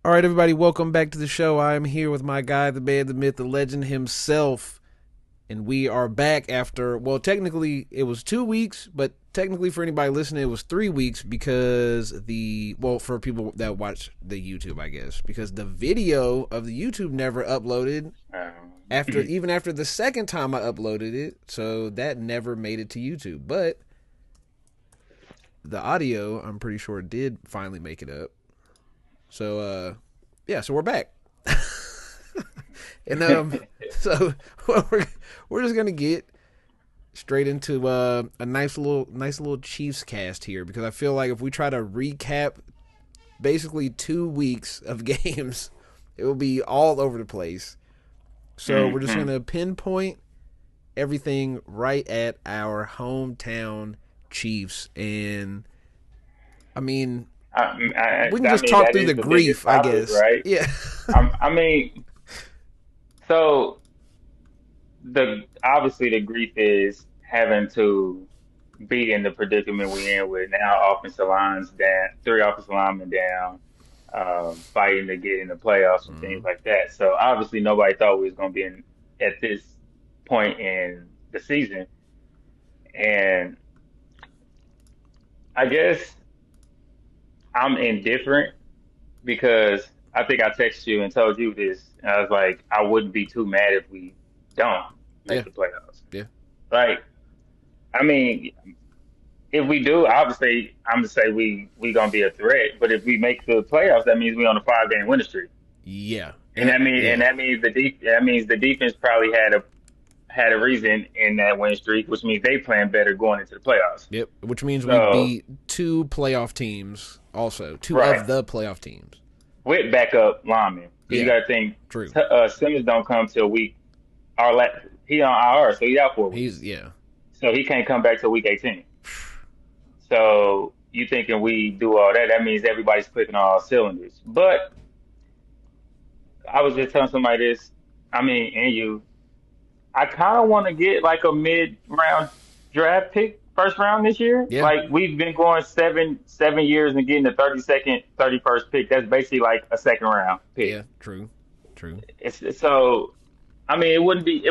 All right, everybody, welcome back to the show. I am here with my guy, the man, the myth, the legend himself. And we are back after, well, technically it was 2 weeks, but technically for anybody listening, it was 3 weeks because for people that watch the YouTube, I guess, because the video of the YouTube never uploaded even after the second time I uploaded it. So that never made it to YouTube. But the audio, I'm pretty sure, did finally make it up. So, so we're back. And so we're just gonna get straight into a nice little Chiefs cast here, because I feel like if we try to recap basically 2 weeks of games, it will be all over the place. So we're just gonna pinpoint everything right at our hometown Chiefs, and I mean, we can just talk through the grief, I guess. Right? Yeah. So obviously the grief is having to be in the predicament we're in with now offensive lines down, three offensive linemen down, fighting to get in the playoffs and things like that. So obviously nobody thought we was going to be at this point in the season, and I guess I'm indifferent because I think I texted you and told you this. And I was like, I wouldn't be too mad if we don't make the playoffs. Yeah. Like, I mean, if we do, obviously, I'm gonna say we gonna be a threat. But if we make the playoffs, that means we on a 5-game winning streak. Yeah. And that means the defense probably had a reason in that win streak, which means they playing better going into the playoffs. Yep. Which means we beat two playoff teams, also two of the playoff teams with backup linemen. You got to think. True. Simmons don't come till week. He on IR, so he's out for weeks. So he can't come back till week 18. So you thinking we do all that? That means everybody's clicking on all cylinders. But I was just telling somebody this. I mean, and you. I kind of want to get like a mid-round draft pick, first round this year. Yeah. Like we've been going seven years and getting the 32nd, 31st pick. That's basically like a second round pick. Yeah, true. So, I mean, it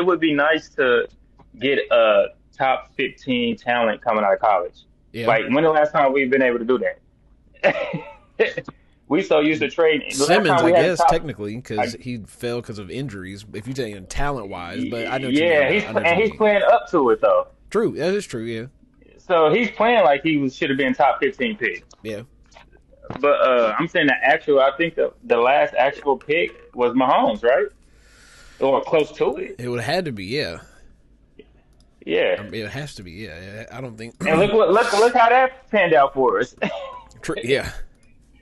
would be nice to get a top 15 talent coming out of college. Yeah. Like when the last time we've been able to do that? We so used to trading Simmons, I guess, technically, because he fell because of injuries. If you take talent wise, but I know. He's playing up to it though. True, that is true. Yeah. So he's playing like he should have been top 15 pick. Yeah. But I'm saying I think the last actual pick was Mahomes, right? Or close to it. It would have had to be, yeah. Yeah. I mean, it has to be, yeah. I don't think. And look how that panned out for us. True. Yeah.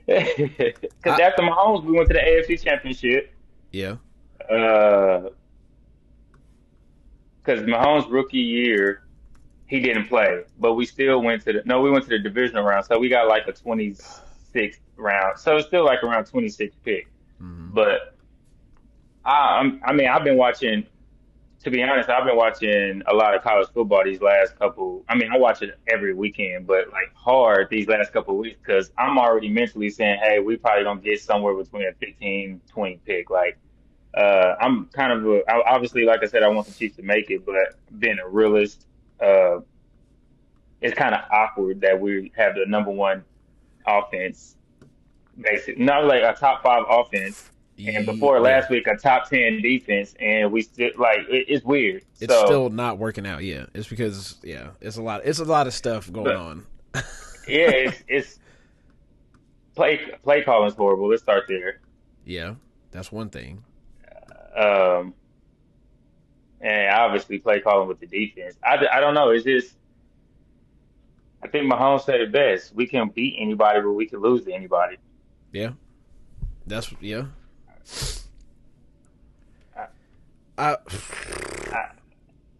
Because after Mahomes, we went to the AFC Championship. Yeah. Because Mahomes' rookie year, he didn't play, but we still went to the divisional round, so we got like a 26th round. So it's still like around 26th pick. Mm-hmm. But I've been watching. To be honest, I've been watching a lot of college football these last couple. I mean, I watch it every weekend, but like hard these last couple of weeks because I'm already mentally saying, hey, we probably gonna get somewhere between a 15, 20 pick. Like, I'm kind of obviously, like I said, I want the Chiefs to make it, but being a realist, it's kind of awkward that we have the number one offense, basically, not like a top 5 offense. And before last week, a top 10 defense, and we still it's weird. It's still not working out. Yeah, it's because it's a lot of stuff going on. It's play calling's horrible. Let's start there. Yeah, that's one thing. And obviously play calling with the defense. I don't know. It's just I think Mahomes said it best. We can beat anybody, but we can lose to anybody. Yeah, that's I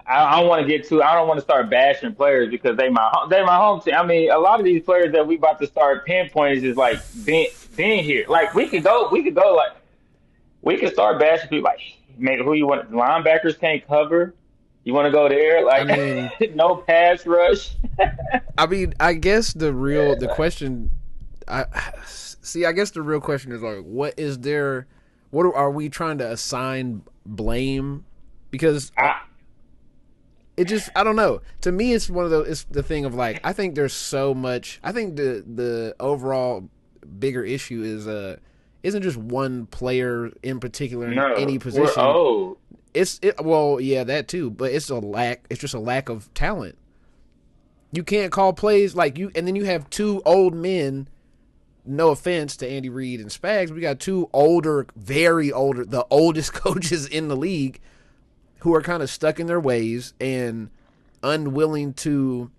don't want to get too. I don't want to start bashing players because they my home team. I mean, a lot of these players that we about to start pinpointing is like being here. Like we could go. Like we could start bashing people. Like, maybe who you want? Linebackers can't cover. You want to go there? Like, I mean, no pass rush. I mean, I guess the question I guess the real question is like, what are we trying to assign blame? Because I don't know. To me, it's one of those. It's the thing of like, I think there's so much. I think the overall bigger issue isn't just one player in particular in any position. We're old. Well, yeah, that too. But it's just a lack of talent. You can't call plays like you, and then you have two old men. No offense to Andy Reid and Spags, we got two very older, the oldest coaches in the league, who are kind of stuck in their ways and unwilling to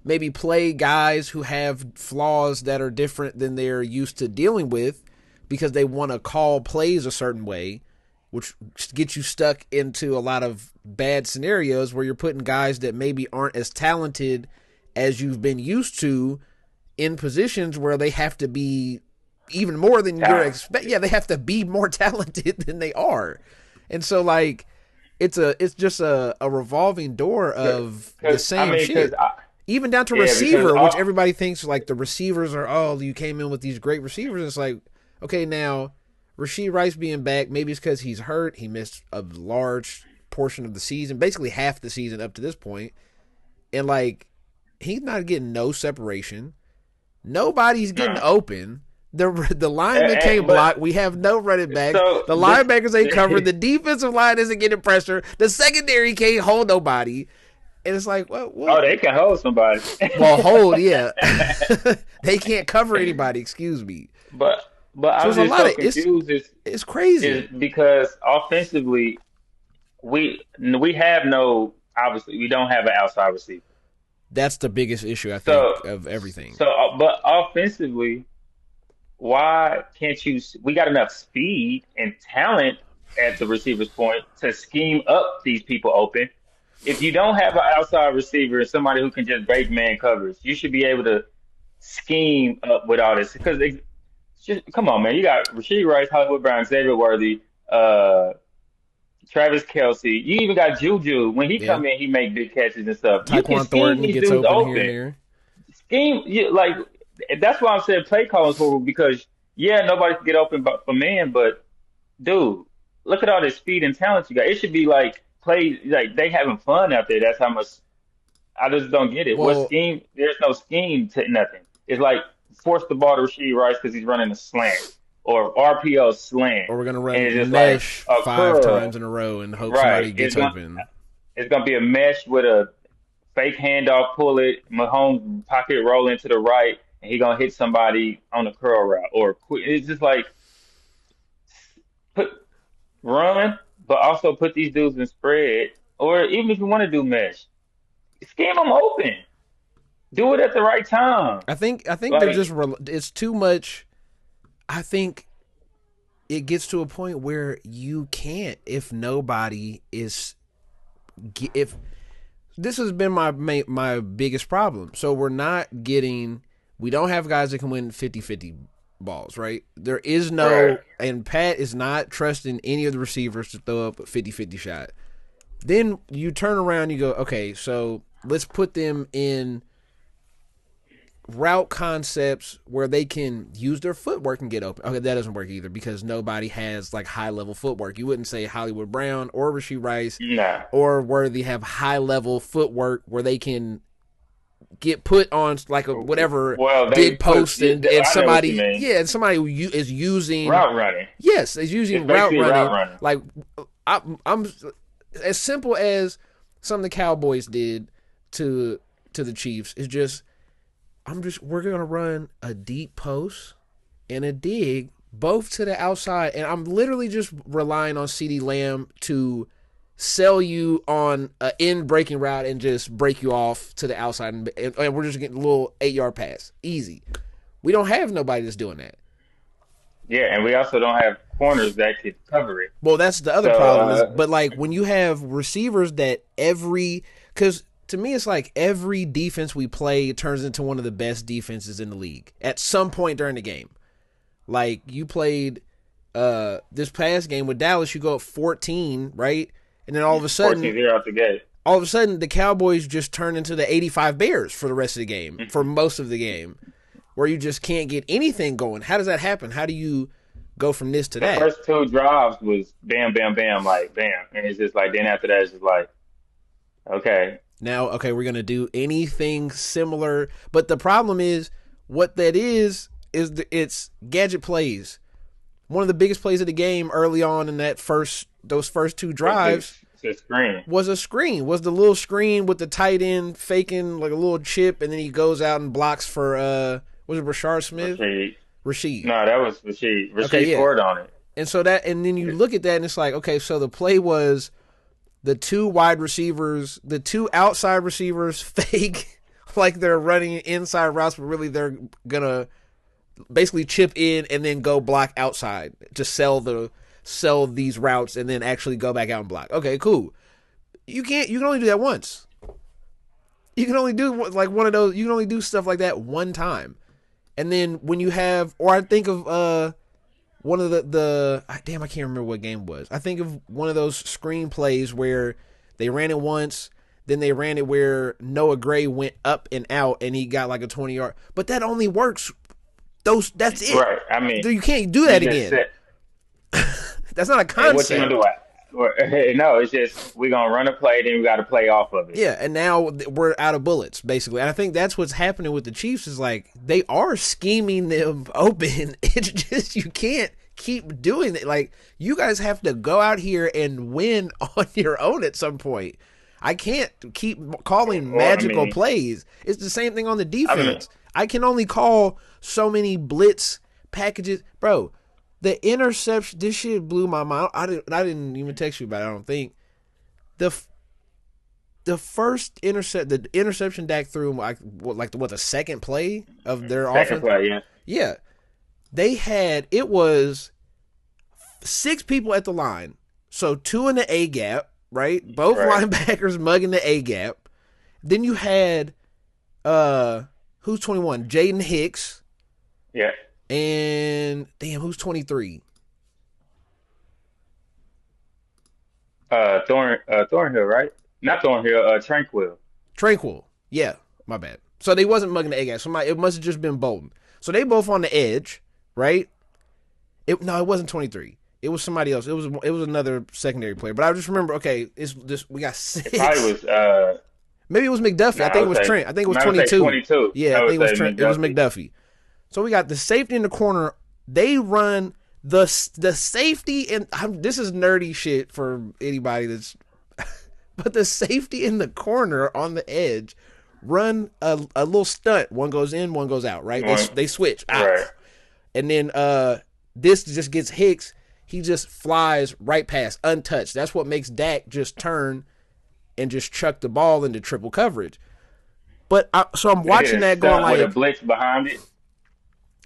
maybe play guys who have flaws that are different than they're used to dealing with, because they want to call plays a certain way, which gets you stuck into a lot of bad scenarios where you're putting guys that maybe aren't as talented as you've been used to in positions where they have to be even more than you're expecting. Yeah, they have to be more talented than they are. And so, like, it's just a revolving door of the same shit. Even down to receiver, which everybody thinks, like, the receivers are, you came in with these great receivers. It's like, okay, now, Rashee Rice being back, maybe it's because he's hurt. He missed a large portion of the season, basically half the season up to this point. And, like, he's not getting no separation. Nobody's getting open. The linemen can't block. We have no running back. So the linebackers ain't covered. The defensive line isn't getting pressure. The secondary can't hold nobody. And it's like, well, oh, they can hold somebody. Well, yeah. They can't cover anybody. Excuse me. But I'm just so confused. It's crazy. It's because offensively, we have no. Obviously, we don't have an outside receiver. That's the biggest issue, I think, of everything. So, but offensively, why can't you? We got enough speed and talent at the receiver's point to scheme up these people open. If you don't have an outside receiver and somebody who can just break man coverage, you should be able to scheme up with all this. Because come on, man, you got Rashee Rice, Hollywood Brown, Xavier Worthy, Travis Kelce. You even got Juju. When he come in, he make big catches and stuff. Tyquan Thornton gets open here. Scheme, like, that's why I'm saying play calling for, because nobody can get open for man, but dude, look at all this speed and talent you got. It should be like play, like they having fun out there. That's how much. I just don't get it. What scheme? There's no scheme to nothing. It's like force the ball to Rashee Rice because he's running a slant. Or RPO slant. Or we're going to run mesh like 5 times in a row and hope somebody gets open. It's going to be a mesh with a fake handoff, pull it, Mahomes pocket roll into the right, and he's going to hit somebody on the curl route. Or it's just like run, but also put these dudes in spread. Or even if you want to do mesh, scheme them open. Do it at the right time. I think like, they're just it's too much. I think it gets to a point where you can't if this has been my biggest problem. So we don't have guys that can win 50-50 balls, right? There is no, and Pat is not trusting any of the receivers to throw up a 50-50 shot. Then you turn around and you go, okay, so let's put them in route concepts where they can use their footwork and get open. Okay, that doesn't work either because nobody has like high level footwork. You wouldn't say Hollywood Brown or Rashee Rice or Worthy have high level footwork where they can get put on like a whatever big post and somebody and somebody who is using route running. Yes, is using route running. Like I'm as simple as some of the Cowboys did to the Chiefs is just. We're going to run a deep post and a dig both to the outside. And I'm literally just relying on CeeDee Lamb to sell you on an in-breaking route and just break you off to the outside. And we're just getting a little 8-yard pass. Easy. We don't have nobody that's doing that. Yeah, and we also don't have corners that could cover it. Well, that's the other problem. But, like, when you have receivers that because to me, it's like every defense we play turns into one of the best defenses in the league at some point during the game. Like, you played this past game with Dallas, you go up 14, right? And then all of a sudden, 14-0 out the gate. All of a sudden, the Cowboys just turn into the 85 Bears for the rest of the game, for most of the game. where you just can't get anything going. How does that happen? How do you go from this to that? The first 2 drives was bam, bam, bam, like bam. And it's just like, then after that, it's just like, okay. Now, okay, we're going to do anything similar. But the problem is, what that is it's gadget plays. One of the biggest plays of the game early on in those first 2 drives was a screen. Was the little screen with the tight end faking like a little chip, and then he goes out and blocks for was it Rashard Smith? Rashid. No, that was Rashid. Rashid scored on it. And then you look at that and it's like, okay, so the play was the 2 wide receivers, the 2 outside receivers fake like they're running inside routes, but really they're gonna basically chip in and then go block outside to sell these routes and then actually go back out and block. Okay, cool. You can only do that once. You can only do like one of those. You can only do stuff like that one time. And then when you have, or I think of one of the damn, I can't remember what game it was. I think of one of those screenplays where they ran it once, then they ran it where Noah Gray went up and out and he got like a 20-yard. But that only works. That's it. Right. I mean, you can't do that again. That's not a concept. Hey, what you gonna do? No, it's just we're gonna run a play, then we got to play off of it. Yeah, and now we're out of bullets, basically. And I think that's what's happening with the Chiefs is like they are scheming them open. It's just you can't keep doing it. Like you guys have to go out here and win on your own at some point. I can't keep calling magical plays. It's the same thing on the defense. I can only call so many blitz packages, bro. The interception, this shit blew my mind. I didn't even text you about it, I don't think. The interception Dak threw, the second play of their offense? Second play, yeah. Yeah. They had, it was 6 people at the line. So 2 in the A-gap, right? Both linebackers mugging the A-gap. Then you had, who's 21? Jaden Hicks. Yeah. And damn, who's 23? Thornhill, right? Not Thornhill. Tranquil. Yeah, my bad. So they wasn't mugging the egg ass. It must have just been Bolton. So they both on the edge, right? It wasn't 23. It was somebody else. It was another secondary player. But I just remember, okay, it's this. We got 6. It probably was. Maybe it was McDuffie. I think it was Trent. I think it was 22. 22. Yeah, I think it was Trent. It was McDuffie. So we got the safety in the corner. They run the safety, and this is nerdy shit for anybody that's. But the safety in the corner on the edge run a little stunt. One goes in, one goes out. Right? They switch. Right. And then this just gets Hicks. He just flies right past, untouched. That's what makes Dak just turn and just chuck the ball into triple coverage. But so I'm watching that going like with a blitz behind it.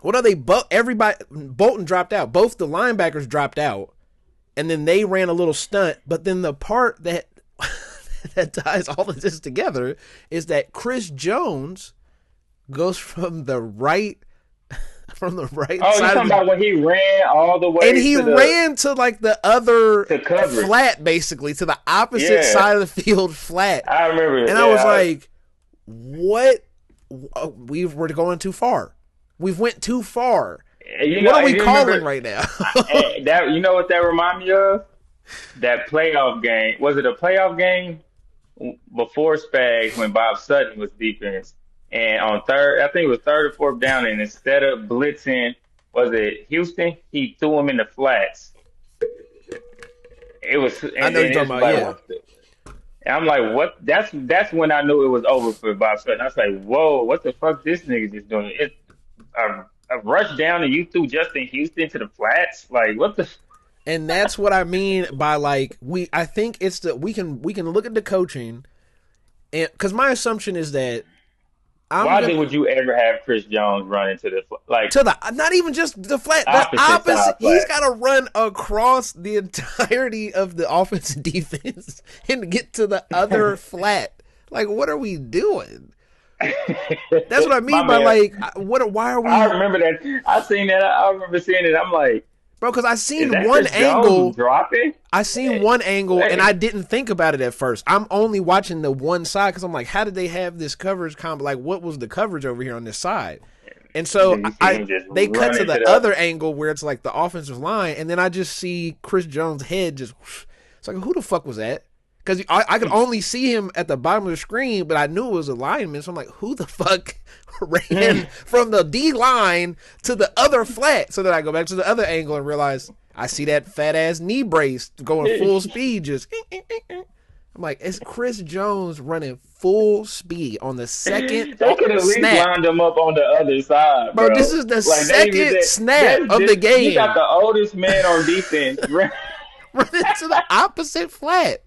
What are they? Bolton dropped out. Both the linebackers dropped out, and then they ran a little stunt. But then the part that that ties all of this together is that Chris Jones goes from the right Oh, you're talking about when he ran all the way, and he ran to like the other flat, basically to the opposite side of the field, flat. I remember it. And I was like, "What? We're going too far. We've went too far. What are we calling right now?" That, you know what that reminded me of? That playoff game. Was it a playoff game before Spags when Bob Sutton was defense? And on third, I think it was third or fourth down, and instead of blitzing, was it Houston? He threw him in the flats. It was. I know you're talking about, And I'm like, what? That's when I knew it was over for Bob Sutton. I was like, whoa, what the fuck this nigga just doing? It's a rush down and you threw Justin Houston to the flats? Like, what the? And that's what I mean by like I think it's we can look at the coaching, and because my assumption is that. Why would you ever have Chris Jones run into the not even just the flat, the opposite. He's got to run across the entirety of the offense and defense and get to the other flat. Like, what are we doing? That's what I mean by like, why are we? I remember that. I remember seeing it. I'm like, bro, because I seen one angle dropping. I seen one angle and I didn't think about it at first. I'm only watching the one side because I'm like, how did they have this coverage combo? Like, what was the coverage over here on this side? And so they cut to the other angle where it's like the offensive line, and then I just see Chris Jones' head just. It's like, who the fuck was that? Because I could only see him at the bottom of the screen, but I knew it was a lineman. So I'm like, who the fuck ran from the D line to the other flat? So then I go back to the other angle and realize I see that fat ass knee brace going full speed. Just I'm like, it's Chris Jones running full speed on the second They could at least lined him up on the other side, bro. This is the second snap of the game. You got the oldest man on defense running to the opposite flat.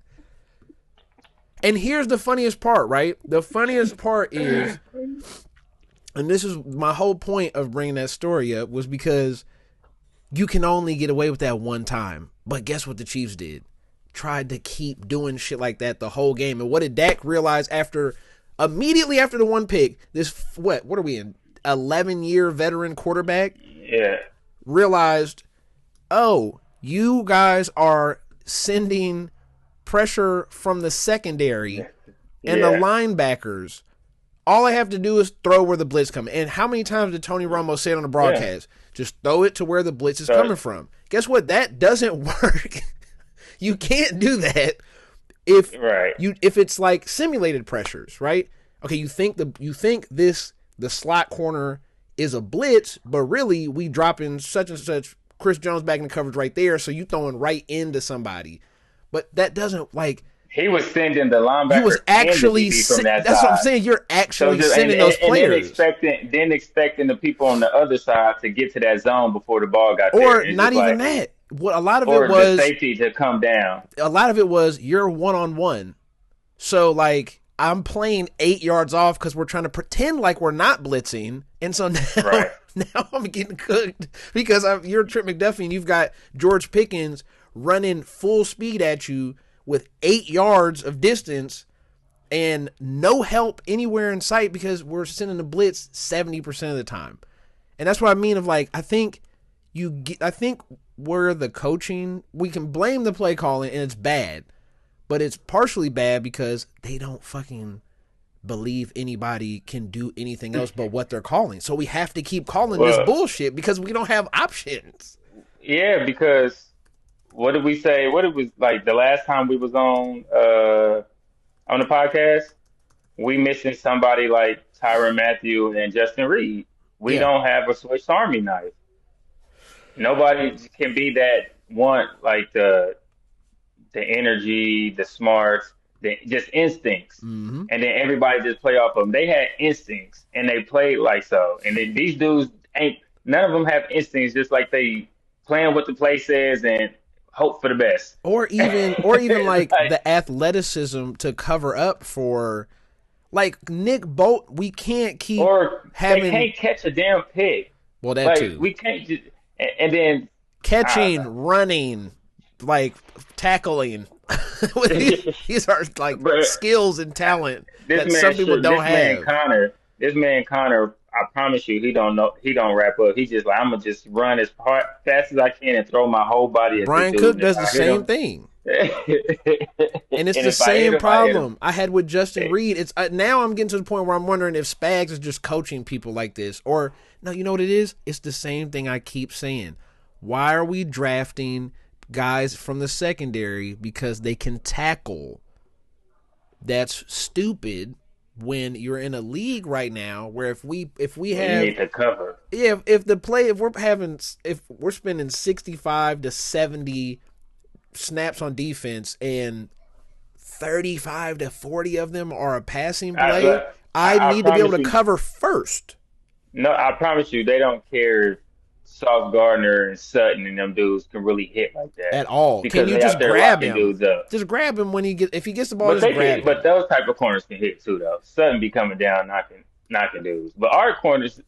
And here's the funniest part, right? The funniest part is, and this is my whole point of bringing that story up, was because you can only get away with that one time. But guess what the Chiefs did? Tried to keep doing shit like that the whole game. And what did Dak realize immediately after the one pick, this, what are we in, 11-year veteran quarterback? Yeah. Realized, oh, you guys are sending pressure from the secondary and the linebackers. All I have to do is throw where the blitz comes. And how many times did Tony Romo say it on the broadcast? Just throw it to where the blitz is coming from. Guess what? That doesn't work. You can't do that if it's like simulated pressures, right? Okay, you think the slot corner is a blitz, but really we dropping such and such Chris Jones back in the coverage right there, so you throwing right into somebody. But that doesn't like he was sending the linebacker. He was actually from that that's side. What I'm saying. You're actually sending those players. Then expecting the people on the other side to get to that zone before the ball got there. Or not even that. What a lot of it was the safety to come down. A lot of it was you're 1-on-1. So like I'm playing 8 yards off because we're trying to pretend like we're not blitzing, and so now I'm getting cooked because you're Trent McDuffie and you've got George Pickens running full speed at you with 8 yards of distance and no help anywhere in sight because we're sending the blitz 70% of the time. And that's what I mean of like I think where the coaching, we can blame the play calling and it's bad, but it's partially bad because they don't fucking believe anybody can do anything else but what they're calling. So we have to keep calling this bullshit because we don't have options. Yeah, because what did we say? What it was like the last time we was on the podcast, we missing somebody like Tyrann Mathieu and Justin Reed. We don't have a Swiss Army knife. Nobody can be that one, like the energy, the smarts, just instincts. Mm-hmm. And then everybody just play off of them. They had instincts and they played like so. And then these dudes none of them have instincts, just like they playing what the play says and hope for the best. Or even like the athleticism to cover up for like Nick Bolt. We can't keep they can't catch a damn pig. Well, that too. We can't just. And then catching, running, like tackling. These are like skills and talent that some people don't have. This man Connor, I promise you, he don't wrap up. He's just like, I'm gonna just run as fast as I can and throw my whole body. Brian Cook does the same thing. And it's the same problem I had with Justin Reed. It's now I'm getting to the point where I'm wondering if Spags is just coaching people like this, or no, you know what it is? It's the same thing I keep saying. Why are we drafting guys from the secondary because they can tackle? That's stupid. When you're in a league right now where if we have you need to cover. Yeah, if we're spending 65 to 70 snaps on defense and 35 to 40 of them are a passing play, I need to be able to cover first. No, I promise you, they don't care if Sauce Gardner and Sutton and them dudes can really hit like that at all. Can you just grab him? Just grab him if he gets the ball. Just grab him. But those type of corners can hit too, though. Sutton be coming down, knocking dudes. But our corners,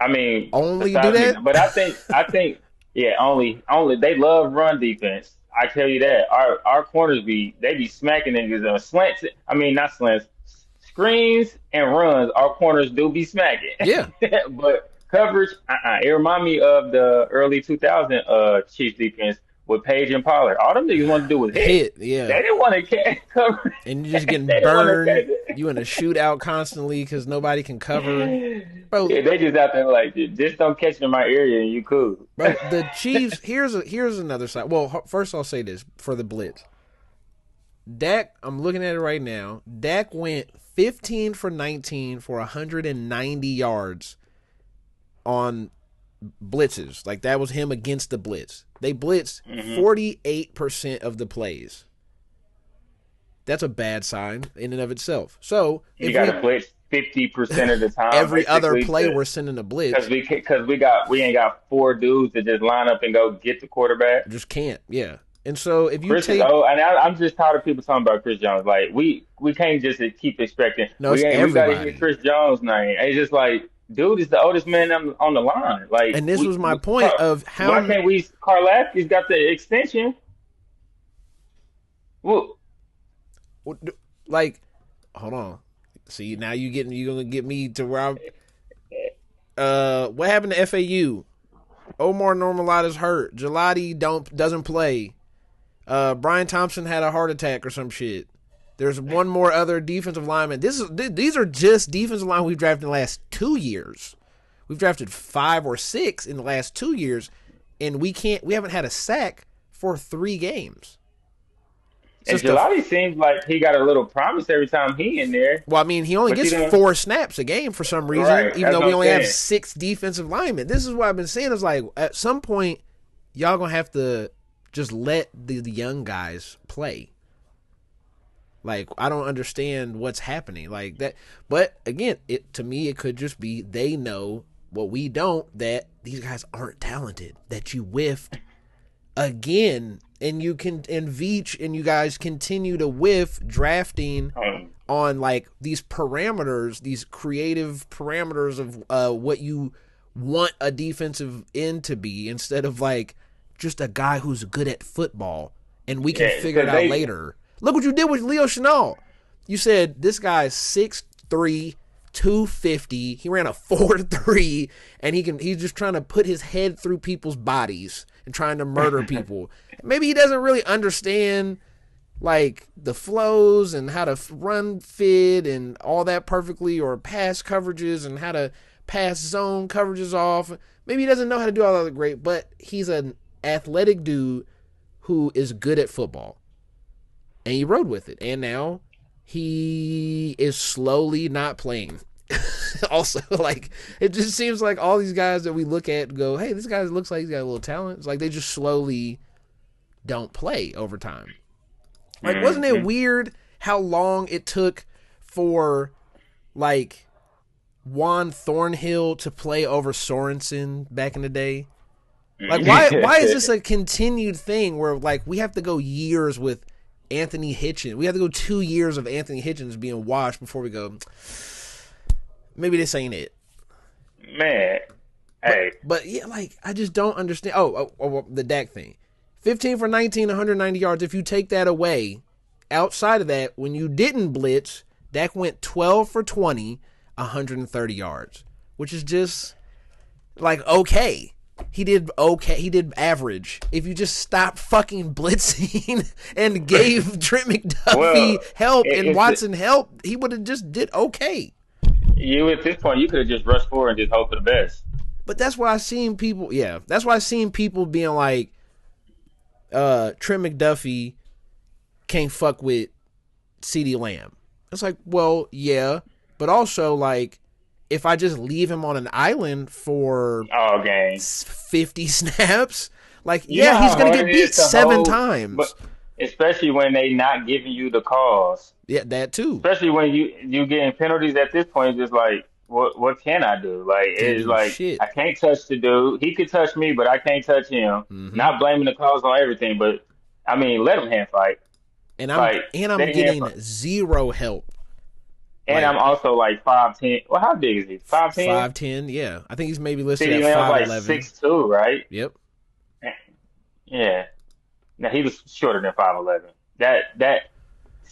I mean, only do that. But I think, yeah, only they love run defense. I tell you that our corners be smacking niggas on slants. I mean, not slants, screens and runs. Our corners do be smacking. Yeah, but coverage, it remind me of the early 2000 Chiefs defense with Page and Pollard. All them niggas want to do was hit. Yeah. They didn't want to cover. And you're just getting burned. You in a shootout constantly because nobody can cover. Bro, yeah, they just out there like, just don't catch it in my area and you cool. Bro, the Chiefs, here's another side. Well, first I'll say this for the blitz. Dak, I'm looking at it right now. Dak went 15 for 19 for 190 yards on blitzes. Like, that was him against the blitz. They blitzed 48% of the plays. That's a bad sign in and of itself. So you got to blitz 50% of the time. Every other play we're sending a blitz because we ain't got 4 dudes to just line up and go get the quarterback. Just can't. Yeah. And so if you I'm just tired of people talking about Chris Jones. Like we can't just keep expecting. No, we got to hear Chris Jones' name. It's just like, dude is the oldest man on the line. Like, and this was my point of how. Why can't we? Karlaftis got the extension. Well, like, hold on. See, now you're gonna get me to where I'm. What happened to FAU? Omar Normalada's hurt. Gelati doesn't play. Brian Thompson had a heart attack or some shit. There's one more other defensive lineman. These are just defensive line we've drafted in the last 2 years. We've drafted 5 or 6 in the last 2 years, and we haven't had a sack for 3 games. And Gelati seems like he got a little promise every time he in there. Well, I mean, he only gets 4 snaps a game for some reason, right, even though we only have 6 defensive linemen. This is what I've been saying. Is like, at some point, y'all gonna have to just let the young guys play. Like, I don't understand what's happening like that. But again, to me, it could just be they know what we don't, that these guys aren't talented, that you whiffed again, and you Veach and you guys continue to whiff drafting on like these parameters, these creative parameters of what you want a defensive end to be, instead of like just a guy who's good at football and we can figure it out later. Look what you did with Leo Chenal. You said this guy's 6'3", 250. He ran a 4.3, and he's just trying to put his head through people's bodies and trying to murder people. Maybe he doesn't really understand like the flows and how to run fit and all that perfectly, or pass coverages and how to pass zone coverages off. Maybe he doesn't know how to do all that great, but he's an athletic dude who is good at football. And he rode with it. And now he is slowly not playing. Also, like, it just seems like all these guys that we look at and go, hey, this guy looks like he's got a little talent. It's like they just slowly don't play over time. Like, wasn't it weird how long it took for, like, Juan Thornhill to play over Sorensen back in the day? Like, why is this a continued thing where, like, we have to go years with Anthony Hitchens? We have to go 2 years of Anthony Hitchens being washed before we go, maybe this ain't it. Man, hey. But yeah, like, I just don't understand. Oh, the Dak thing. 15 for 19, 190 yards. If you take that away, outside of that, when you didn't blitz, Dak went 12 for 20, 130 yards, which is just, like, okay. He did okay. He did average. If you just stopped fucking blitzing and gave Trent McDuffie help and Watson help, he would have just did okay. You, at this point, you could have just rushed forward and just hope for the best. But that's why I seen people. Yeah, that's why I seen people being like, Trent McDuffie can't fuck with CeeDee Lamb. It's like, well, yeah, but also like, if I just leave him on an island for 50 snaps, like, he's going to get beat 7 times. But especially when they not giving you the calls. Yeah, that too. Especially when you getting penalties at this point, just like, what can I do? Like, it's like, shit. I can't touch the dude. He could touch me, but I can't touch him. Mm-hmm. Not blaming the calls on everything, but, I mean, let him hand fight. And I'm getting zero help. And I'm also like 5'10". Well, how big is he? 5'10"? 5'10", yeah. I think he's maybe listed at 5'11". Like 6'2", right? Yep. Yeah. Now, he was shorter than 5'11". That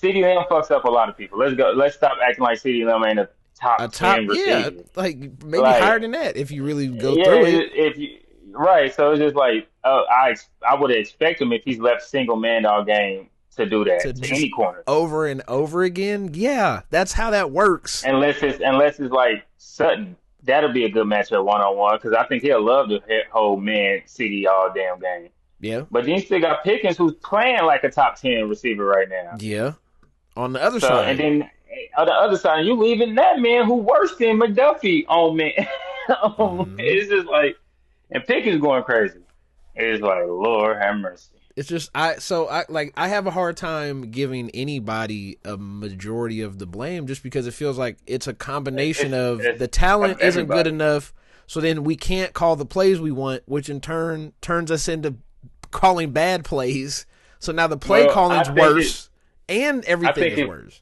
CeeDee Lamb fucks up a lot of people. Let's go. Let's stop acting like CeeDee Lamb ain't a top 10 receiver. Yeah, like maybe higher than that if you really go through it. right. So it's just like I would expect him if he's left single man all game to do To that to just any corner over and over again. Yeah, that's how that works. unless it's like Sutton. That'll be a good matchup 1-on-1 because I think he'll love to hold man CD all damn game. Yeah. But then you still got Pickens who's playing like a top 10 receiver right now. Yeah. On the other So side. and then on the other side, you leaving that man who worse than McDuffie on man. It's just like, and Pickens going crazy. It's like, Lord have mercy. It's just I have a hard time giving anybody a majority of the blame just because it feels like it's a combination of the talent isn't good enough, so then we can't call the plays we want, which in turn turns us into calling bad plays. So now the play calling's worse and everything is worse.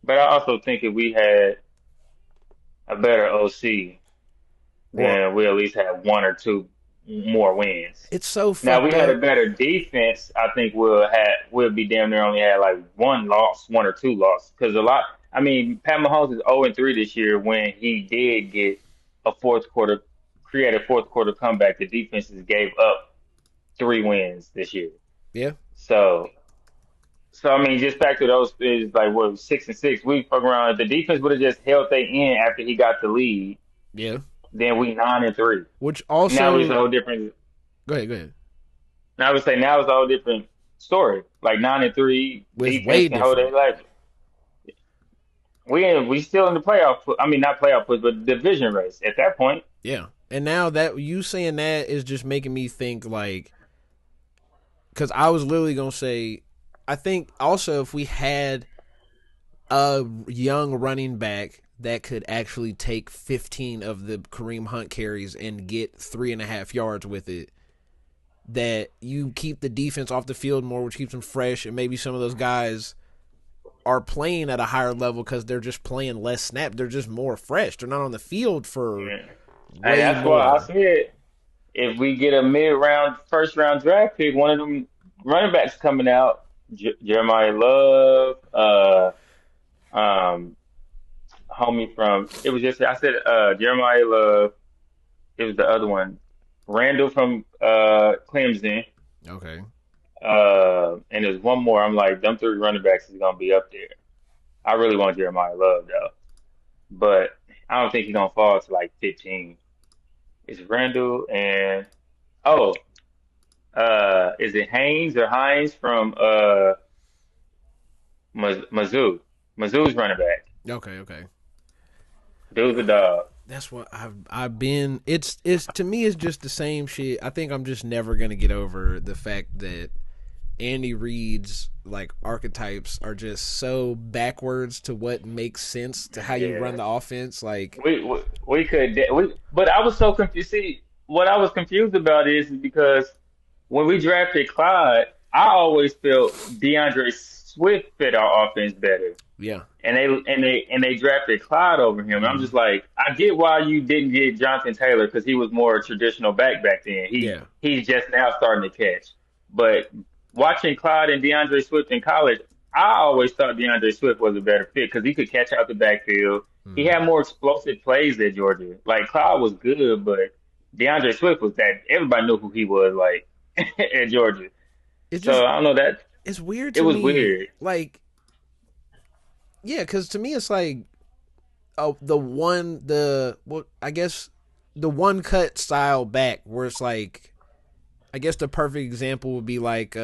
But I also think if we had a better OC, then we at least have one or two more wins. It's so fucked now we had up. a better defense. I think we'll be damn near only had like one or two losses because I mean, Pat Mahomes is 0-3 this year. When he did get create a fourth quarter comeback, the defenses gave up 3 wins this year. Yeah. So I mean, just back to those is like 6-6. We fuck around. If the defense would have just held their end after he got the lead. Yeah. Then we 9-3. Which also now it's a whole different. Go ahead. Now I would say now it's a whole different story. Like 9-3, with way can hold their life. We still in the playoff. I mean, not playoff push, but division race at that point. Yeah, and now that you saying that is just making me think like, because I was literally gonna say, I think also if we had a young running back that could actually take 15 of the Kareem Hunt carries and get 3.5 yards with it, that you keep the defense off the field more, which keeps them fresh, and maybe some of those guys are playing at a higher level because they're just playing less snaps. They're just more fresh. They're not on the field for way that's more. Why I said if we get a first-round draft pick, one of them running backs coming out, Jeremiah Love, homie from it was just I said Jeremiah Love. It was the other one, Randall from Clemson. Okay. And there's one more. I'm like, them 3 running backs is gonna be up there. I really want Jeremiah Love though, but I don't think he's gonna fall to like 15. It's Randall and is it Haynes or Hines from Mizzou? Mizzou's running back. Okay. Dude's a dog. That's what I've been. It's to me it's just the same shit. I think I'm just never gonna get over the fact that Andy Reid's like archetypes are just so backwards to what makes sense to how you run the offense. Like but I was so confused. See, what I was confused about is because when we drafted Clyde, I always felt DeAndre Swift fit our offense better. Yeah. And they drafted Clyde over him. Mm-hmm. I'm just like, I get why you didn't get Jonathan Taylor because he was more a traditional back then. He's just now starting to catch. But watching Clyde and DeAndre Swift in college, I always thought DeAndre Swift was a better fit because he could catch out the backfield. Mm-hmm. He had more explosive plays at Georgia. Like Clyde was good, but DeAndre Swift was that everybody knew who he was like at Georgia. I don't know that. It's weird to me. It was me. Weird. Like, yeah, because to me it's like, the one cut style back where it's like, I guess the perfect example would be like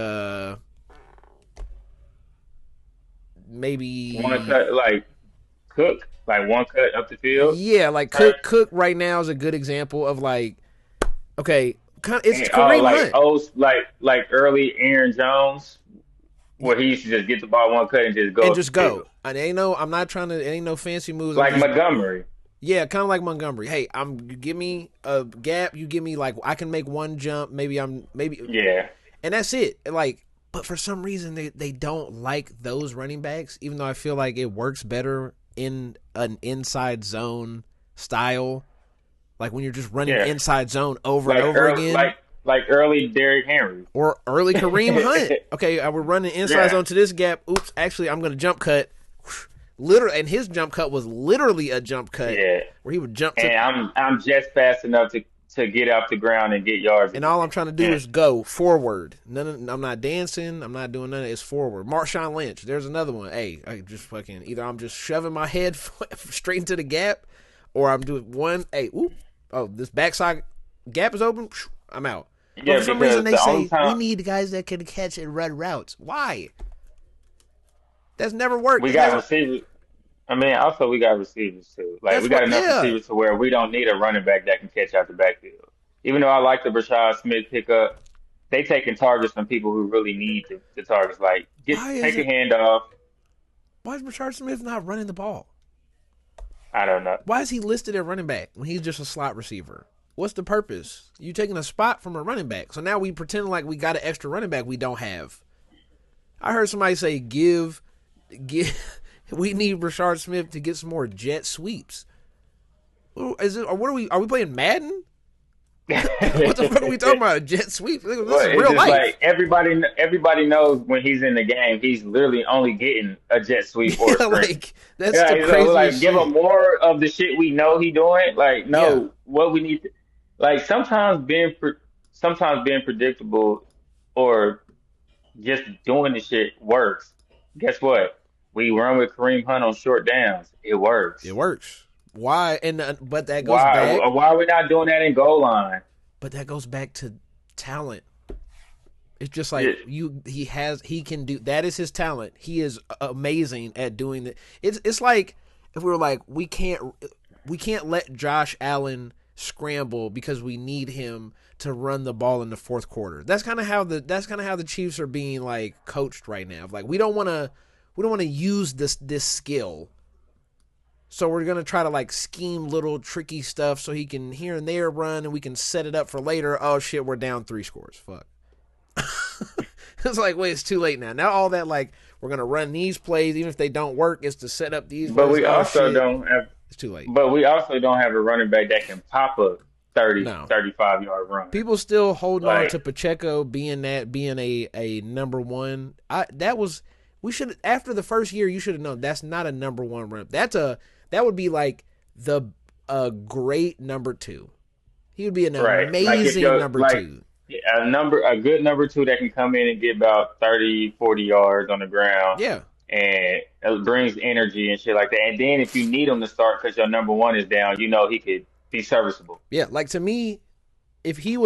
maybe one cut like Cook, like one cut up the field. Yeah, like Cook right now is a good example of like, okay, it's Kareem Hunt. Like early Aaron Jones. Where he used to just get the ball one cut and just go. And ain't no fancy moves. Like Montgomery. Yeah, kind of like Montgomery. Hey, give me a gap. You give me like I can make one jump. Maybe. Yeah. And that's it. Like, but for some reason they don't like those running backs. Even though I feel like it works better in an inside zone style. Like when you're just running inside zone over and over again. Like early Derrick Henry. Or early Kareem Hunt. Okay, we're running inside zone to this gap. Oops, actually, I'm going to jump cut. Literally, and his jump cut was literally a jump cut. Yeah. Where he would jump and I'm just fast enough to get off the ground and get yards. And all I'm trying to do is go forward. I'm not dancing. I'm not doing none of it. It's forward. Marshawn Lynch. There's another one. Hey, I just fucking either I'm just shoving my head straight into the gap, or I'm doing one. Hey, this backside gap is open. I'm out. Yeah, for some reason they say we need guys that can catch and run routes. Why? That's never worked. We got receivers. I mean, also we got receivers too. Like we got enough receivers to where we don't need a running back that can catch out the backfield. Even though I like the Brashad Smith pickup, they taking targets from people who really need the targets. Like take a handoff. Why is Brashad Smith not running the ball? I don't know. Why is he listed at running back when he's just a slot receiver? What's the purpose? You taking a spot from a running back. So now we pretend like we got an extra running back we don't have. I heard somebody say give we need Brashard Smith to get some more jet sweeps. Are we playing Madden? What the fuck are we talking about? Jet sweep? This is real life. Like everybody knows when he's in the game, he's literally only getting a jet sweep or a sprint. Like that's the craziest like shit. Give him more of the shit we know he doing. Like what we need. Like sometimes being predictable or just doing the shit works. Guess what? We run with Kareem Hunt on short downs. It works. It works. Why? But that goes back. Why are we not doing that in goal line? But that goes back to talent. It's just like he can do. That is his talent. He is amazing at doing that. It's like if we were like we can't let Josh Allen scramble because we need him to run the ball in the fourth quarter. That's kind of how the Chiefs are being like coached right now. Like we don't want to use this skill. So we're going to try to like scheme little tricky stuff so he can here and there run and we can set it up for later. Oh shit, we're down 3 scores. Fuck. It's like, wait, it's too late now. Now all that like we're going to run these plays even if they don't work is to set up these. But we also don't have. It's too late. But we also don't have a running back that can pop a 35-yard run. People still holding on to Pacheco being a number one. We should after the first year you should have known that's not a number one run. That would be like a great number 2. He would be an amazing number 2. A good number 2 that can come in and get about 30, 40 yards on the ground. Yeah. And it brings energy and shit like that. And then if you need him to start because your number 1 is down, he could be serviceable. Yeah, like to me, if he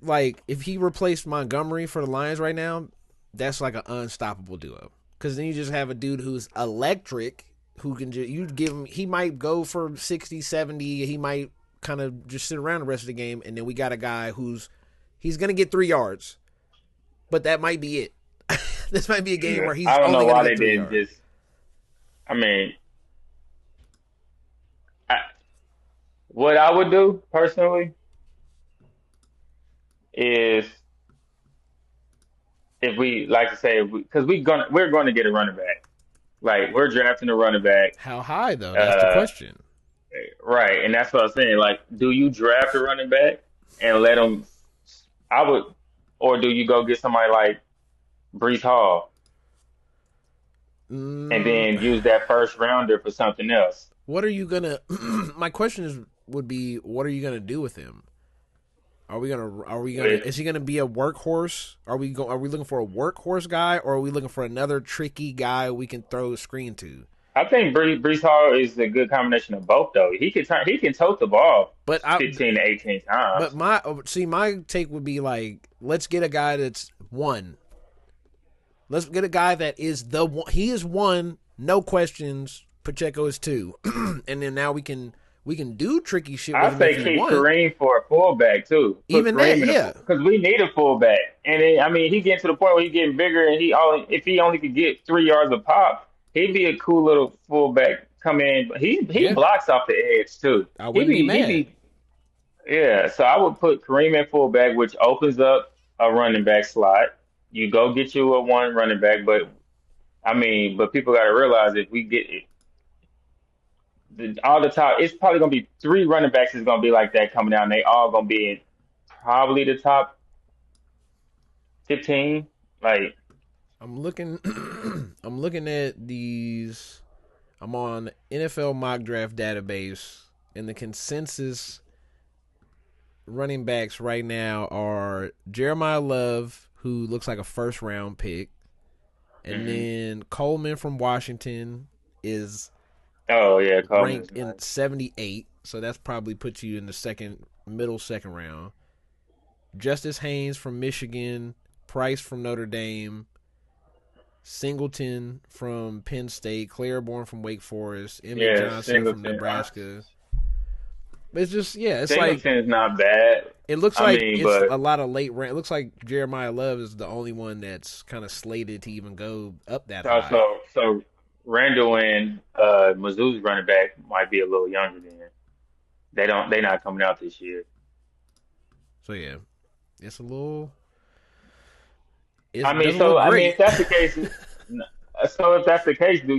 replaced Montgomery for the Lions right now, that's like an unstoppable duo. Because then you just have a dude who's electric, who can you give him. He might go for 60, 70. He might kind of just sit around the rest of the game, and then we got a guy he's gonna get 3 yards, but that might be it. This might be a game where he's. I don't only know why they didn't just. I mean, what I would do personally is if we like to say because we're going to get a running back. Like we're drafting a running back. How high though? That's the question. Right, and that's what I'm saying. Like, do you draft a running back and let him? Or do you go get somebody like Breece Hall and then use that first rounder for something else? What are you gonna? My question would be, what are you gonna do with him? Are we gonna? Is he gonna be a workhorse? Are we looking for a workhorse guy, or are we looking for another tricky guy we can throw a screen to? I think Breece Hall is a good combination of both, though. He can tote the ball 15 to 18 times. But my take would be like, let's get a guy that's 1. Let's get a guy that is the one. He is 1, no questions. Pacheco is 2, and then now we can do tricky shit. I say keep Kareem for a fullback too. Even that, yeah, because we need a fullback. And he getting to the point where he's getting bigger, and if he only could get 3 yards a pop. He'd be a cool little fullback come in. He blocks off the edge too. I wouldn't be mad. Yeah, so I would put Kareem at fullback, which opens up a running back slot. You go get you a 1 running back, but people got to realize if we get all the top, it's probably gonna be 3 running backs is gonna be like that coming out, and they all gonna be in probably the top 15. Like. I'm looking at these. I'm on NFL mock draft database, and the consensus running backs right now are Jeremiah Love, who looks like a first-round pick, and then Coleman from Washington is ranked in 78, so that's probably puts you in the middle second round. Justice Haynes from Michigan, Price from Notre Dame, Singleton from Penn State, Claiborne from Wake Forest, Emmett Johnson from Nebraska. It's just it's Singleton's not bad. It looks it's a lot of late round. It looks like Jeremiah Love is the only one that's kind of slated to even go up that high. So Randall and Mizzou's running back might be a little younger than him. They're not coming out this year. So yeah, it's a little. If that's the case, do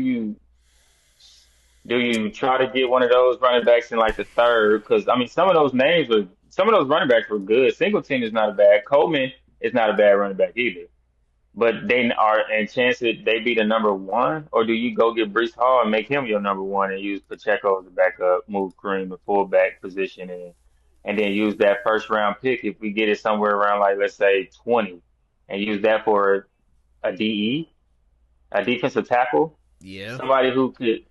you try to get one of those running backs in like the third? Because some of those running backs were good. Singleton is not a bad. Coleman is not a bad running back either. But they are, and chances they be the number one, or do you go get Breece Hall and make him your number one and use Pacheco as the backup, move Kareem to fullback position, and then use that first round pick if we get it somewhere around like let's say 20, and use that for a DE, a defensive tackle, somebody who could.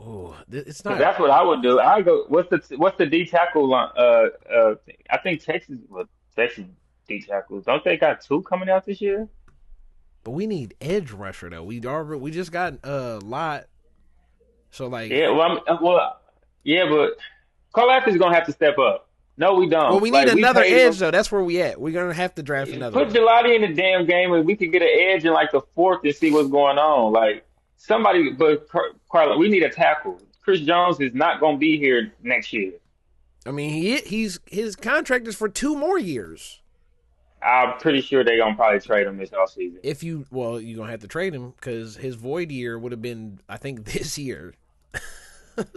Oh, it's not. That's what I would do. I go. What's the D tackle? I think Texas D tackles. Don't they got 2 coming out this year? But we need edge rusher though. We just got a lot. So like. Yeah. But Karlaftis gonna have to step up. No, we don't. Well, we need another edge though. That's where we at. We're gonna have to draft another. Put Gelati in the damn game, and we could get an edge in like the 4th and see what's going on. Like. Somebody, but Carla, we need a tackle. Chris Jones is not going to be here next year. I mean, his contract is for 2 more years. I'm pretty sure they're going to probably trade him this offseason. You're going to have to trade him because his void year would have been, I think, this year.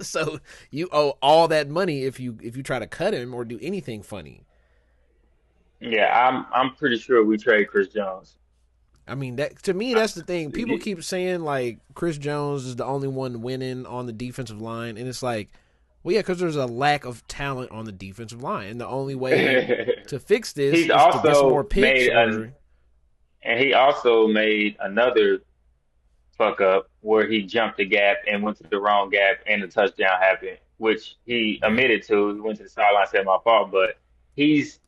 So you owe all that money if you try to cut him or do anything funny. Yeah, I'm pretty sure we trade Chris Jones. I mean, to me, that's the thing. People keep saying, like, Chris Jones is the only one winning on the defensive line. And it's like, well, yeah, because there's a lack of talent on the defensive line. And the only way to fix this is to get some more picks. And he also made another fuck up where he jumped the gap and went to the wrong gap and the touchdown happened, which he admitted to. He went to the sideline and said, my fault. But he's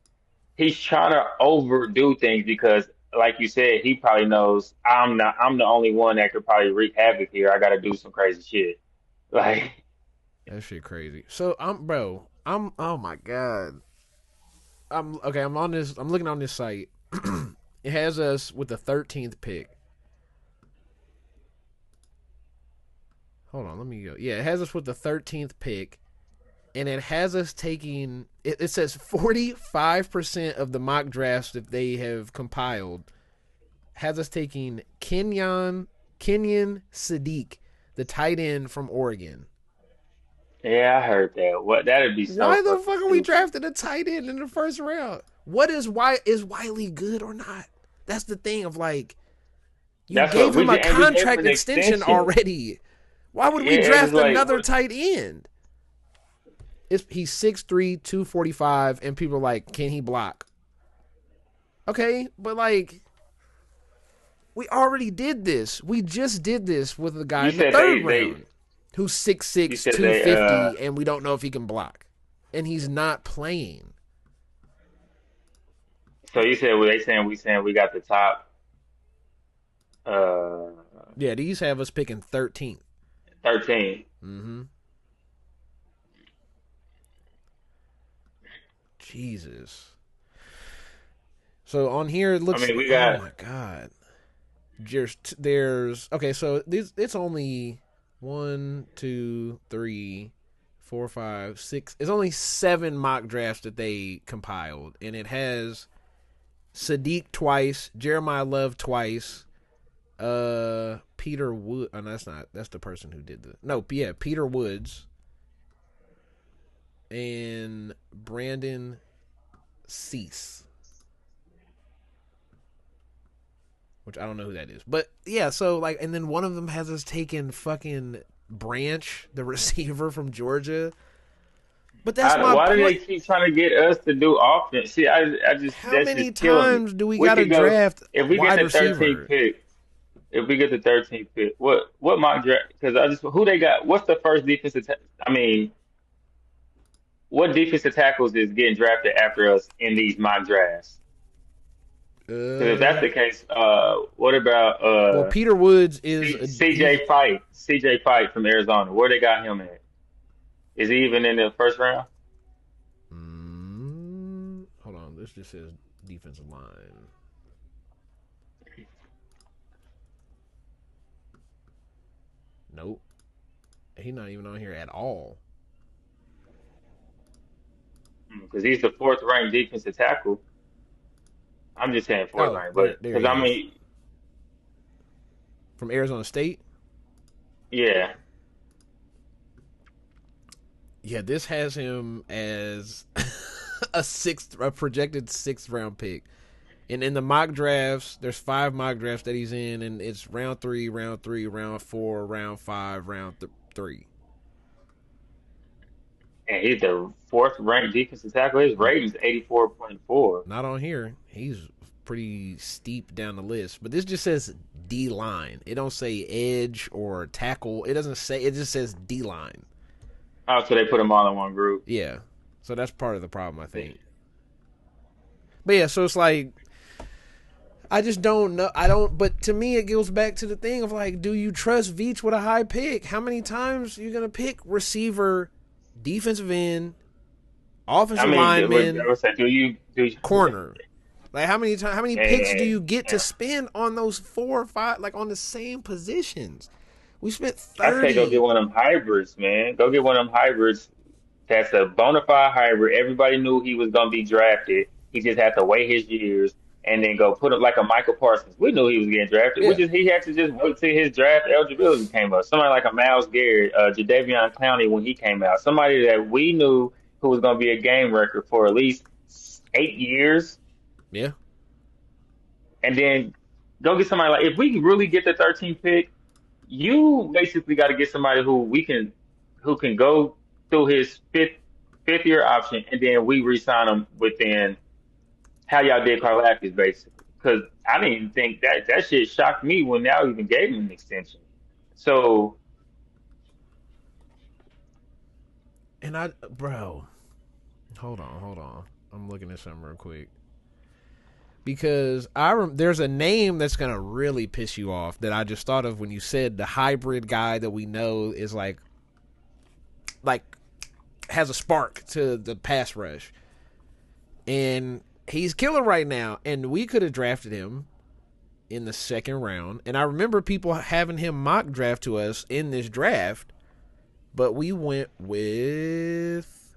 trying to overdo things because like you said, he probably knows I'm the only one that could probably wreak havoc here. I got to do some crazy shit. Like that shit crazy. So oh my God. I'm looking on this site. It has us with the 13th pick. Hold on, let me go. Yeah, it has us with the 13th pick. And it has us taking, it says 45% of the mock drafts that they have compiled has us taking Kenyon Sadiq, the tight end from Oregon. Yeah, I heard that. That'd be so. Why the fuck are we drafting a tight end in the first round? Is Wiley good or not? That's the thing of like, you gave him a contract extension already. Why would we draft another tight end? He's 6'3", 245, and people are like, can he block? Okay, but like, we already did this. We just did this with a guy in the third round who's 6'6", 250, and we don't know if he can block. And he's not playing. So you said, we saying we got the top? Yeah, these have us picking 13th. 13. Mm-hmm. Jesus. So on here it looks. we got. Oh my God. There's okay. So it's only 1, 2, 3, 4, 5, 6. It's only 7 mock drafts that they compiled, and it has Sadiq twice, Jeremiah Love twice, Peter Wood. Oh, no, that's not. That's the person who did the. No, yeah, Peter Woods. And Brandon Cease, which I don't know who that is, but yeah. So like, and then one of them has us taking fucking Branch, the receiver from Georgia. But that's my Why do they point. keep trying to get us to do offense? See, I just How that's many just killing me. times do we We got to could go draft if we get wide the 13th receiver? pick. If we get the 13th pick, what mock draft? Because I just who they got? What's the first defensive? I mean, what defensive tackles is getting drafted after us in these mock drafts? Because if that's Uh, the case, what about well, Peter Woods is he's CJ Fight? CJ Fight from Arizona. Where they got him at? Is he even in the first round? hold on. This just says defensive line. Nope. He's not even on here at all. Because he's the fourth ranked defensive tackle. I'm just saying fourth Oh, ranked, there but because he I is. mean, From Arizona State. yeah. Yeah, this has him as a projected sixth round pick. And in the mock drafts, there's 5 mock drafts that he's in, and it's round 3, round 4, round 5, round 3. And he's the fourth ranked defensive tackle. His rating's 84.4. Not on here. He's pretty steep down the list, but this just says D line. It don't say edge or tackle. It doesn't say. It just says D line. Oh, so they put them all in one group. Yeah, so that's part of the problem, I think. But yeah, so it's like I just don't know. I don't. But to me, it goes back to the thing of like, do you trust Veach with a high pick? How many times are you gonna pick receiver, defensive end, offensive lineman, do you corner? Like how many picks do you get to yeah. spend on those 4 or 5, like on the same positions? We spent I say go 30. get one of them hybrids, man. Go get one of them hybrids. That's a bona fide hybrid. Everybody knew he was gonna be drafted. He just had to wait his years and then go put him like a Michael Parsons. We knew he was getting drafted. Yeah. He had to just wait till his draft eligibility came up. Somebody like a Myles Garrett, Jadeveon Clowney when he came out. Somebody that we knew who was gonna be a game record for at least 8 years. Yeah. And then go get somebody like if we really get the 13th pick, you basically got to get somebody who can go through his fifth year option, and then we re-sign him within how y'all did Karlaftis basically. Because I didn't even think that shit shocked me when y'all even gave him an extension. So, And bro, hold on. I'm looking at something real quick. Because there's a name that's gonna really piss you off that I just thought of when you said the hybrid guy that we know is like has a spark to the pass rush, and he's killer right now. And we could have drafted him in the second round, and I remember people having him mock draft to us in this draft, but we went with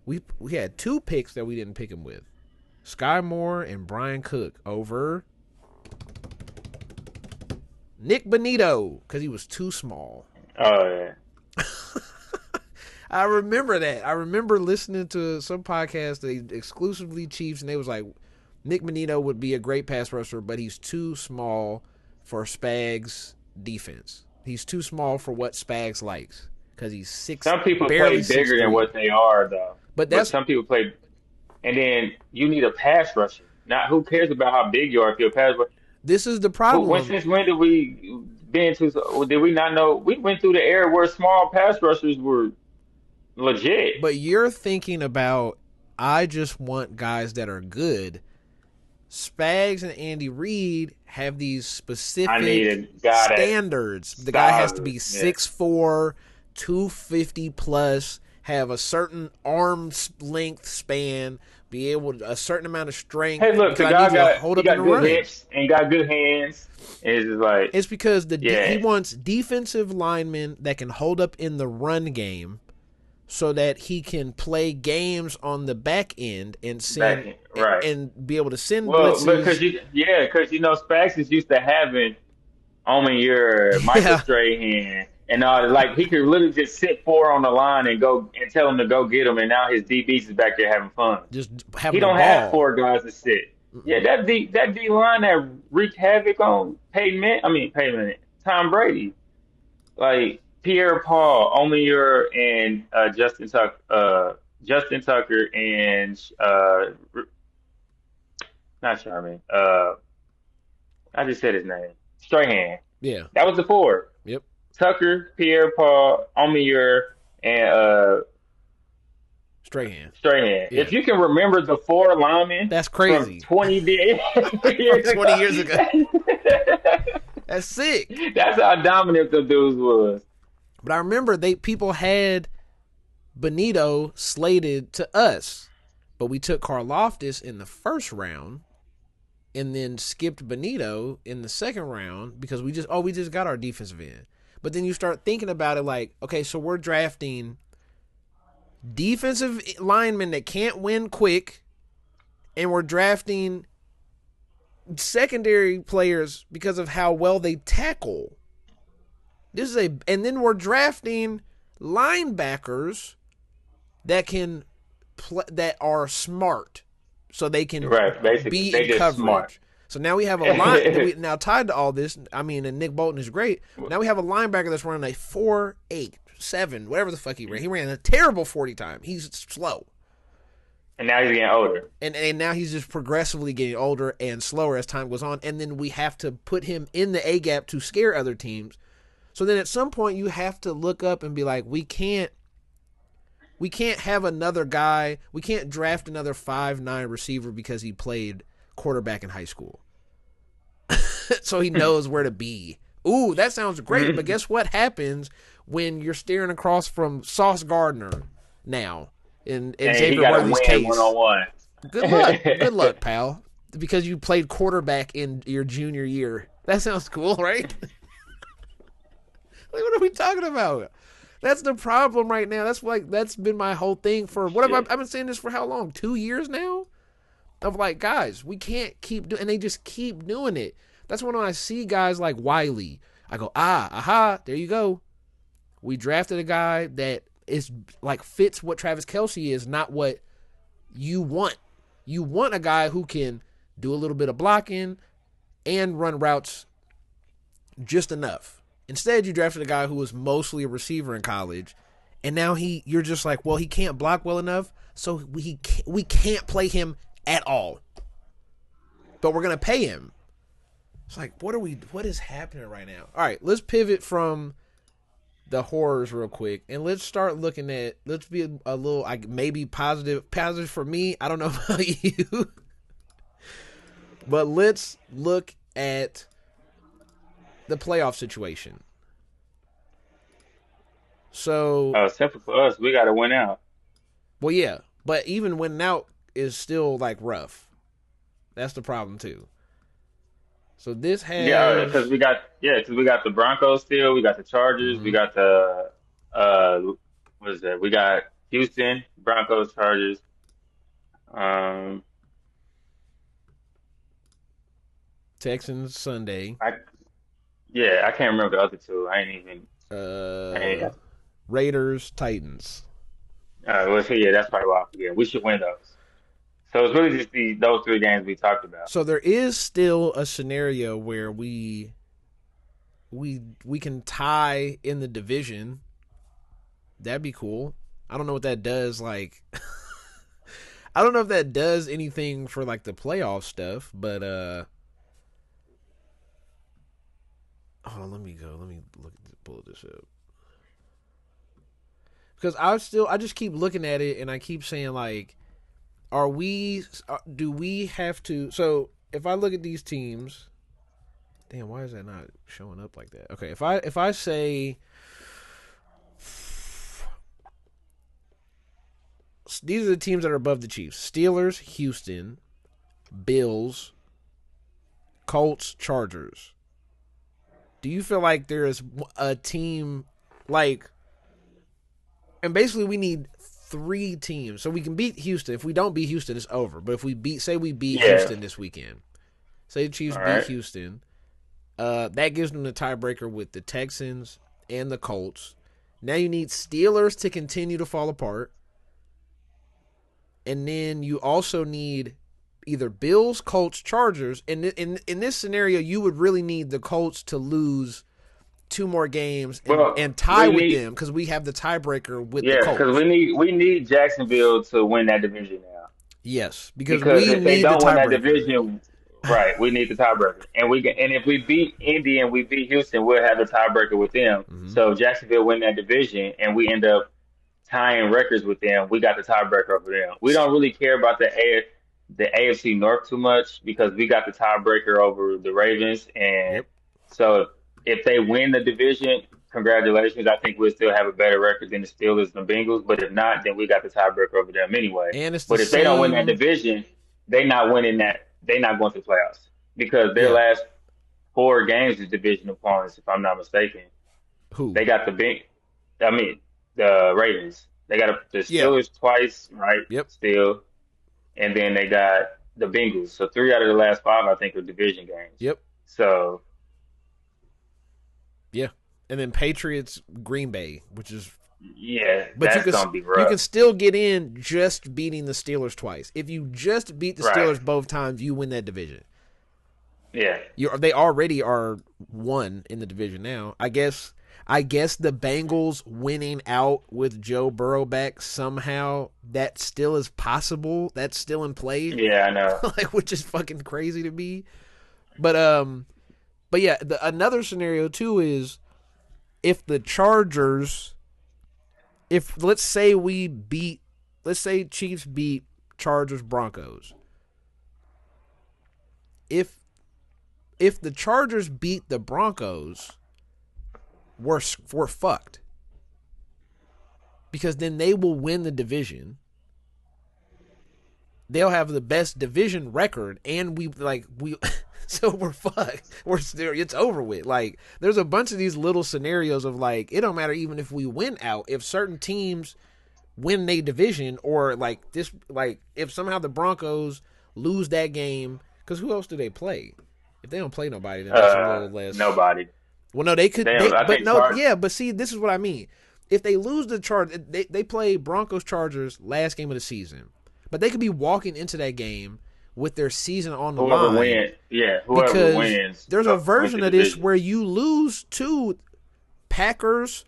we had 2 picks that we didn't pick him with. Sky Moore and Brian Cook over Nick Bonito because he was too small. oh yeah. I remember that. I remember listening to some podcast, they exclusively Chiefs, and they was like, Nick Bonito would be a great pass rusher, but he's too small for Spags' defense. He's too small for what Spags likes because he's 6. Some people play bigger than what they are, though. But some people play. And then you need a pass rusher. Now, who cares about how big you are if you're a pass rusher? This is the problem. Since when did we been to? Did we not know? We went through the era where small pass rushers were legit. But you're thinking about, I just want guys that are good. Spags and Andy Reid have these specific standards. The guy has to be 6'4", 250 plus, have a certain arm length span, be able to, a certain amount of strength. Hey, look, the guy got good hips and got good hands. It's because he wants defensive linemen that can hold up in the run game, so that he can play games on the back end and send and be able to send blitzes. Because Spags is used to having Michael Strahan. And like he could literally just sit 4 on the line and go and tell him to go get him, and now his DBs is back there having fun. He don't have 4 guys to sit. Mm-mm. Yeah, that D line that wreaked havoc on Tom Brady, like Pierre Paul, Omeyer, and Justin Justin Tucker and not Sherman. I just said his name. Strahan. Yeah. That was the four. Yep. Tucker, Pierre Paul, Omier, and Strahan. Strahan. Yeah. If you can remember the four linemen, that's crazy. From 20 years from 20 years ago. That's sick. That's how dominant the dudes was. But I remember people had Benito slated to us, but we took Karlaftis in the first round and then skipped Benito in the second round because we just got our defensive end. But then you start thinking about it like, okay, so we're drafting defensive linemen that can't win quick, and we're drafting secondary players because of how well they tackle. And then we're drafting linebackers that can that are smart, so they can be in coverage. Smart. So now we have a line. Now tied to all this, I mean, and Nick Bolton is great. Now we have a linebacker that's running a 4.87, whatever the fuck he ran. He ran a terrible 40 time. He's slow. And now he's getting older. And now he's just progressively getting older and slower as time goes on. And then we have to put him in the A-gap to scare other teams. So then at some point you have to look up and be like, we can't have another guy. We can't draft another 5'9" receiver because he played quarterback in high school. So he knows where to be. Ooh, that sounds great. But guess what happens when you're staring across from Sauce Gardner now in Xavier Worthy's case? One-on-one. Good luck, pal. Because you played quarterback in your junior year. That sounds cool, right? Like, what are we talking about? That's the problem right now. That's been my whole thing for I've been saying this for how long? 2 years now? Of like, guys, we can't keep doing, and they just keep doing it. That's when I see guys like Wiley, I go, there you go. We drafted a guy that is like fits what Travis Kelce is, not what you want. You want a guy who can do a little bit of blocking and run routes just enough. Instead, you drafted a guy who was mostly a receiver in college, and now you're just like, well, he can't block well enough, so we can't play him at all. But we're gonna pay him. It's like, what is happening right now? All right, let's pivot from the horrors real quick, and let's start looking at. Let's be a little, maybe positive for me. I don't know about you, but let's look at the playoff situation. So, except for us, we got to win out. Well, yeah, but even winning out is still like rough. That's the problem too. So this has because we got the Broncos still, we got the Chargers, we got the what is that? We got Houston, Broncos, Chargers. Texans Sunday. I can't remember the other two. I ain't even. Raiders, Titans. That's probably why I forget. We should win those. So it's really just those three games we talked about. So there is still a scenario where we can tie in the division. That'd be cool. I don't know what that does. Like, I don't know if that does anything for like the playoff stuff, but hold on, let me pull this up. Because I just keep looking at it and I keep saying like, do we have to, so if I look at these teams, damn, why is that not showing up like that? Okay, if I say these are the teams that are above the Chiefs: Steelers, Houston, Bills, Colts, Chargers. Do you feel like there's a team like, and basically we need 3 teams so we can beat Houston. If we don't beat Houston, it's over. But if we beat Houston this weekend, say the Chiefs beat Houston, that gives them the tiebreaker with the Texans and the Colts. Now you need Steelers to continue to fall apart, and then you also need either Bills, Colts, Chargers. And in this scenario, you would really need the Colts to lose 2 more games and tie with them because we have the tiebreaker with the Colts. Yeah, because we need Jacksonville to win that division now. Yes, because we if they don't win that division, right? We need the tiebreaker, and if we beat Indy and we beat Houston, we'll have the tiebreaker with them. Mm-hmm. So if Jacksonville win that division, and we end up tying records with them, we got the tiebreaker over them. We don't really care about the AFC North too much because we got the tiebreaker over the Ravens, and so if they win the division, congratulations. I think we'll still have a better record than the Steelers and the Bengals. But if not, then we got the tiebreaker over them anyway. But if they don't win that division, they're not winning that. They're not going to the playoffs because their last 4 games is division opponents, if I'm not mistaken. Who? They got the Ravens. They got the Steelers twice, right? Yep. Still. And then they got the Bengals. So 3 out of the last 5, I think, are division games. Yep. So. Yeah. And then Patriots, Green Bay, which is but that's gonna be rough. You can still get in just beating the Steelers twice. If you just beat the Steelers both times, you win that division. Yeah, they already are 1 in the division now. I guess the Bengals winning out with Joe Burrow back somehow, that still is possible. That's still in play. Yeah, I know. Which is fucking crazy to me. But yeah, another scenario too is if the Chargers, let's say Chiefs beat Chargers Broncos. If the Chargers beat the Broncos, we're fucked. Because then they will win the division. They'll have the best division record, and we so we're fucked. It's over with. Like, there's a bunch of these little scenarios of it don't matter even if we win out. If certain teams win their division, or if somehow the Broncos lose that game, because who else do they play? If they don't play nobody, then that's a little less. Nobody. Well, no, they could. But see, this is what I mean. If they lose the Chargers, they play Broncos Chargers last game of the season, but they could be walking into that game with their season on the line. Whoever wins. There's a version of this where you lose to Packers,